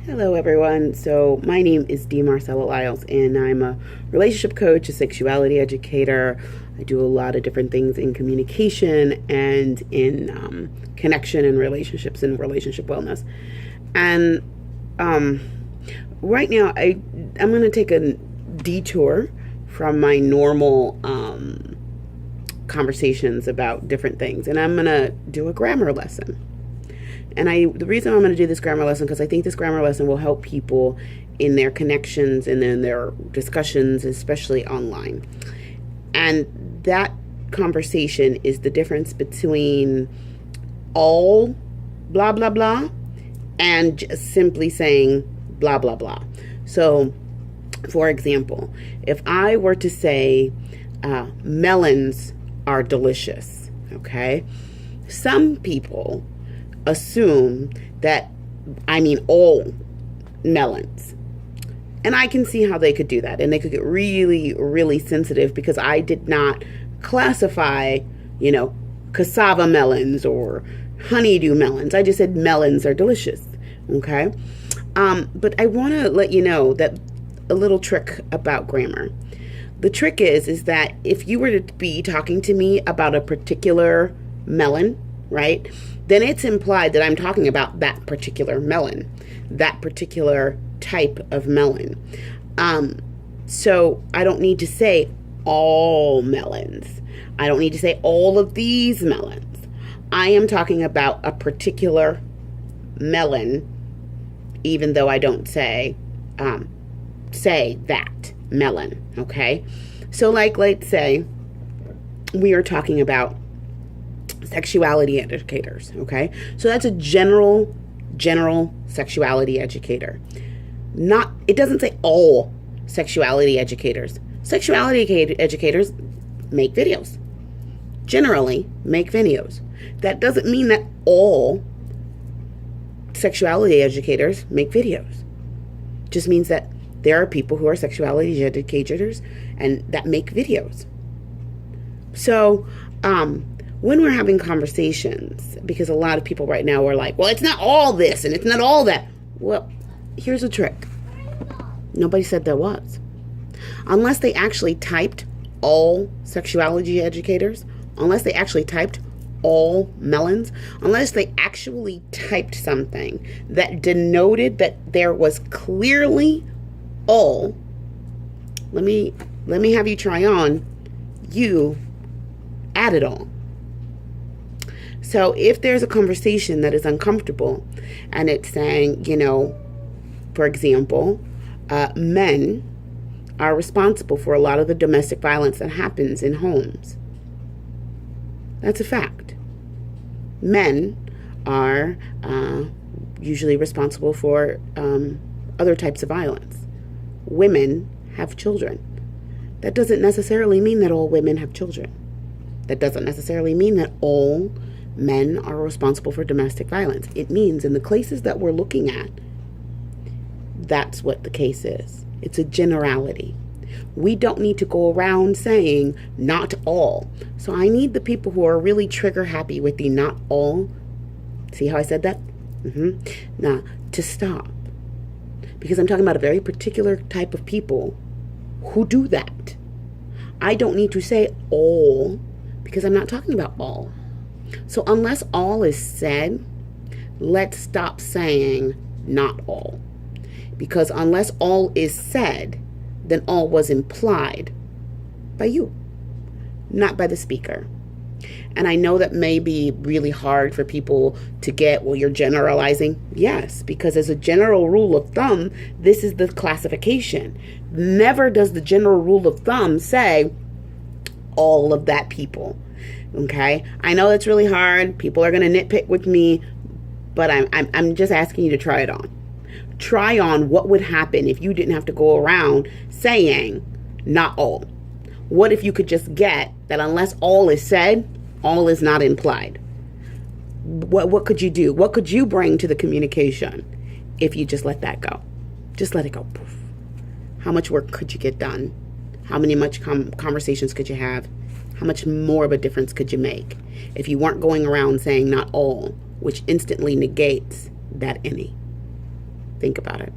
Hello, everyone. So, my name is Dee Marcella Lyles, and I'm a relationship coach, a sexuality educator. I do a lot of different things in communication and in connection and relationships and relationship wellness. And right now, I'm going to take a detour from my normal conversations about different things, and I'm going to do a grammar lesson. And the reason I'm going to do this grammar lesson, because I think this grammar lesson will help people in their connections and in their discussions, especially online. And that conversation is the difference between all blah, blah, blah, and just simply saying blah, blah, blah. So, for example, if I were to say, melons are delicious, okay? Some people assume that I mean all melons. And I can see how they could do that. And they could get really, really sensitive because I did not classify, cassava melons or honeydew melons. I just said melons are delicious. Okay. But I want to let you know that a little trick about grammar. The trick is that if you were to be talking to me about a particular melon, right, then it's implied that I'm talking about that particular melon, that particular type of melon. So I don't need to say all melons. I don't need to say all of these melons. I am talking about a particular melon, even though I don't say that melon, okay? So let's say we are talking about sexuality educators, okay? So that's a general sexuality educator. It doesn't say all sexuality educators. Sexuality educators make videos. Generally make videos. That doesn't mean that all sexuality educators make videos. Just means that there are people who are sexuality educators and that make videos. So, when we're having conversations, because a lot of people right now are like, well, it's not all this and it's not all that. Well, here's a trick. Nobody said there was. Unless they actually typed all sexuality educators, unless they actually typed all melons, unless they actually typed something that denoted that there was clearly all, let me have you try on, you add it all. So if there's a conversation that is uncomfortable and it's saying, for example, men are responsible for a lot of the domestic violence that happens in homes. That's a fact. Men are usually responsible for other types of violence. Women have children. That doesn't necessarily mean that all women have children. That doesn't necessarily mean that all men are responsible for domestic violence. It means in the cases that we're looking at, that's what the case is. It's a generality. We don't need to go around saying not all. So I need the people who are really trigger happy with the not all. See how I said that? Now, to stop. Because I'm talking about a very particular type of people who do that. I don't need to say all because I'm not talking about all. So unless all is said, let's stop saying not all. Because unless all is said, then all was implied by you, not by the speaker. And I know that may be really hard for people to get, well, you're generalizing. Yes, because as a general rule of thumb, this is the classification. Never does the general rule of thumb say all of that people. Okay, I know it's really hard. People are going to nitpick with me, but I'm just asking you to try it on. Try on what would happen if you didn't have to go around saying not all. What if you could just get that unless all is said, all is not implied? What could you do? What could you bring to the communication if you just let that go? Just let it go. Poof. How much work could you get done? How much conversations could you have? How much more of a difference could you make if you weren't going around saying not all, which instantly negates that any? Think about it.